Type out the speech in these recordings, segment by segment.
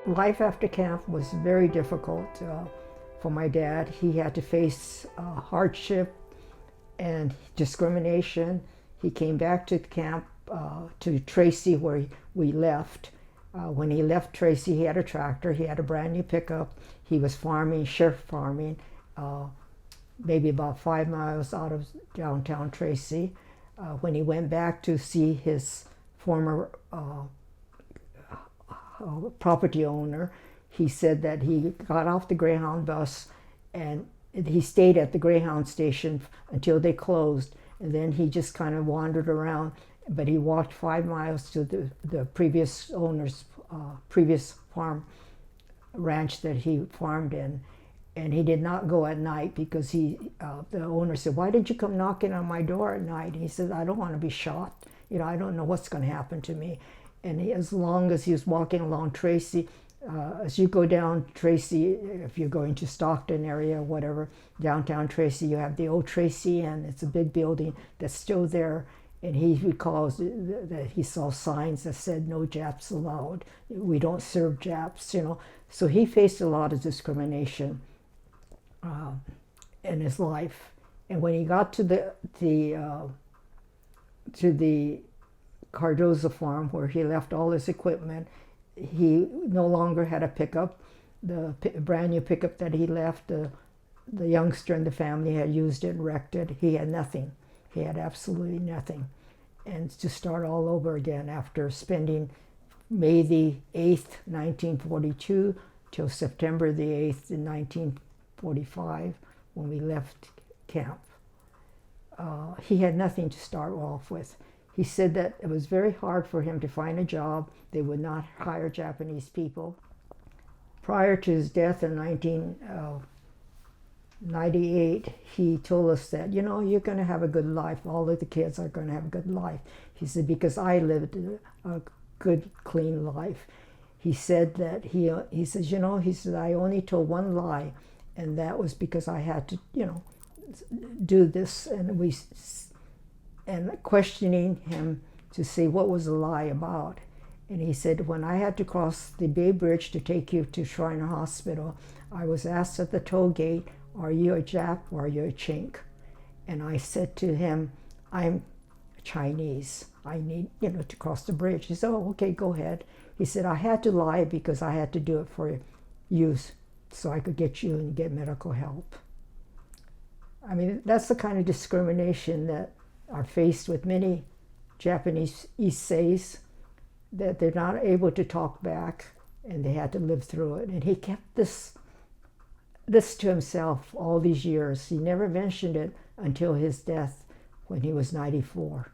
life after camp was very difficult for my dad. He had to face hardship and discrimination. He came back to camp to Tracy where we left. When he left Tracy, he had a tractor, he had a brand new pickup. He was farming, shift farming, maybe about 5 miles out of downtown Tracy. When he went back to see his former property owner, he said that he got off the Greyhound bus and he stayed at the Greyhound station until they closed, and then he just kind of wandered around, but he walked 5 miles to the previous owner's previous farm ranch that he farmed in, and he did not go at night because the owner said, "Why didn't you come knocking on my door at night?" And he said, "I don't want to be shot. I don't know what's going to happen to me." And as long as he was walking along Tracy, as you go down Tracy, if you're going to Stockton area or whatever, downtown Tracy, you have the old Tracy Inn. It's a big building that's still there. And he recalls that he saw signs that said, "No Japs allowed. We don't serve Japs," So he faced a lot of discrimination in his life. And when he got to the Cardoza farm where he left all his equipment, he no longer had a pickup. The brand new pickup that he left, the youngster in the family had used it and wrecked it. He had nothing. He had absolutely nothing. And to start all over again after spending May the 8th, 1942 till September the 8th in 1945 when we left camp. He had nothing to start off with. He said that it was very hard for him to find a job. They would not hire Japanese people. Prior to his death in 1998, he told us that, you're going to have a good life. All of the kids are going to have a good life. He said, because I lived a good, clean life. He said that he says, he said, I only told one lie, and that was because I had to, do this. And questioning him to see what was the lie about. And he said, when I had to cross the Bay Bridge to take you to Shriner Hospital, I was asked at the toll gate, "Are you a Jap or are you a Chink?" And I said to him, "I'm Chinese. I need, to cross the bridge." He said, "Oh, okay, go ahead." He said, "I had to lie because I had to do it for you so I could get you and get medical help." I mean, that's the kind of discrimination that are faced with many Japanese Issei's, that they're not able to talk back and they had to live through it. And he kept this to himself all these years. He never mentioned it until his death when he was 94.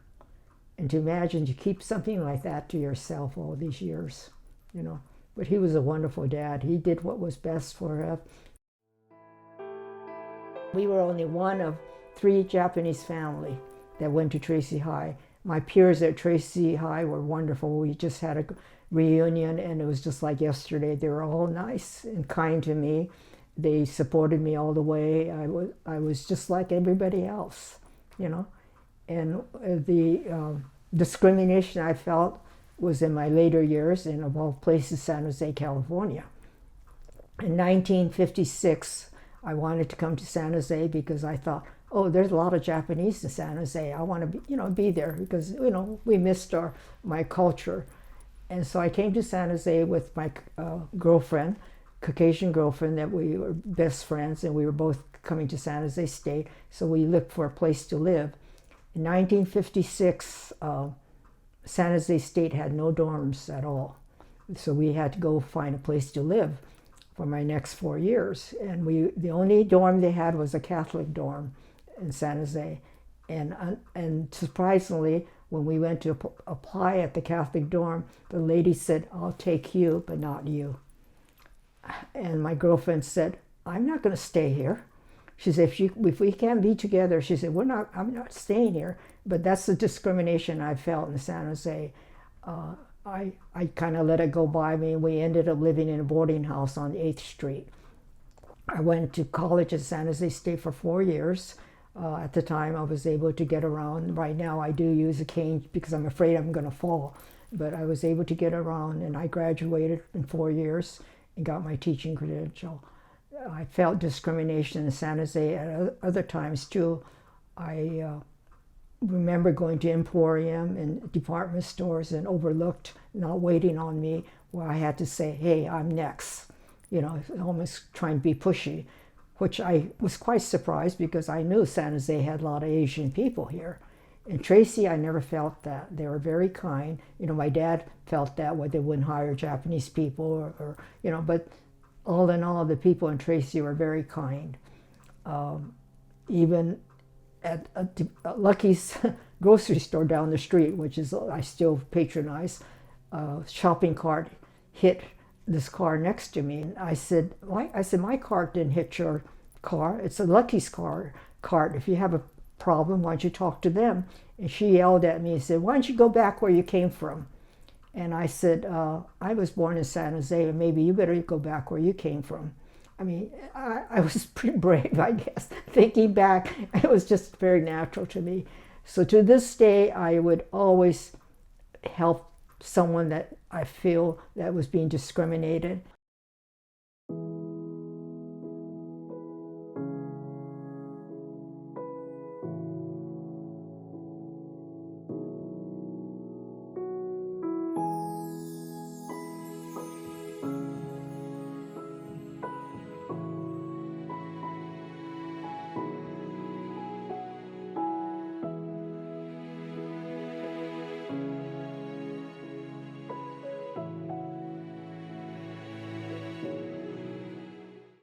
And to imagine to keep something like that to yourself all these years, But he was a wonderful dad. He did what was best for us. We were only one of 3 Japanese family that went to Tracy High. My peers at Tracy High were wonderful. We just had a reunion and it was just like yesterday. They were all nice and kind to me. They supported me all the way. I was just like everybody else, And the discrimination I felt was in my later years in, of all places, San Jose, California. In 1956, I wanted to come to San Jose because I thought, oh, there's a lot of Japanese in San Jose. I want to be there because, we missed my culture. And so I came to San Jose with my girlfriend, Caucasian girlfriend, that we were best friends, and we were both coming to San Jose State. So we looked for a place to live. In 1956, San Jose State had no dorms at all. So we had to go find a place to live for my next 4 years. And the only dorm they had was a Catholic dorm in San Jose. And surprisingly, when we went to apply at the Catholic dorm, the lady said, "I'll take you, but not you." And my girlfriend said, "I'm not going to stay here." She said, if we can't be together, she said, I'm not staying here. But that's the discrimination I felt in San Jose. I kind of let it go by me, and we ended up living in a boarding house on 8th Street. I went to college at San Jose State for 4 years. At the time, I was able to get around. Right now, I do use a cane because I'm afraid I'm going to fall. but I was able to get around, and I graduated in 4 years and got my teaching credential. I felt discrimination in San Jose at other times too. I remember going to Emporium and department stores and overlooked, not waiting on me, where I had to say, hey, I'm next. Almost trying to be pushy, which I was quite surprised because I knew San Jose had a lot of Asian people here. In Tracy, I never felt that. They were very kind. My dad felt that way. They wouldn't hire Japanese people or but all in all, the people in Tracy were very kind. Even at Lucky's grocery store down the street, which is I still patronize, shopping cart hit this car next to me. And I said, my cart didn't hit your car. It's a Lucky's cart. If you have a problem, why don't you talk to them? And she yelled at me and said, why don't you go back where you came from? And I said, I was born in San Jose, and maybe you better go back where you came from. I mean, I was pretty brave, I guess. Thinking back, it was just very natural to me. So to this day, I would always help someone that I feel that was being discriminated.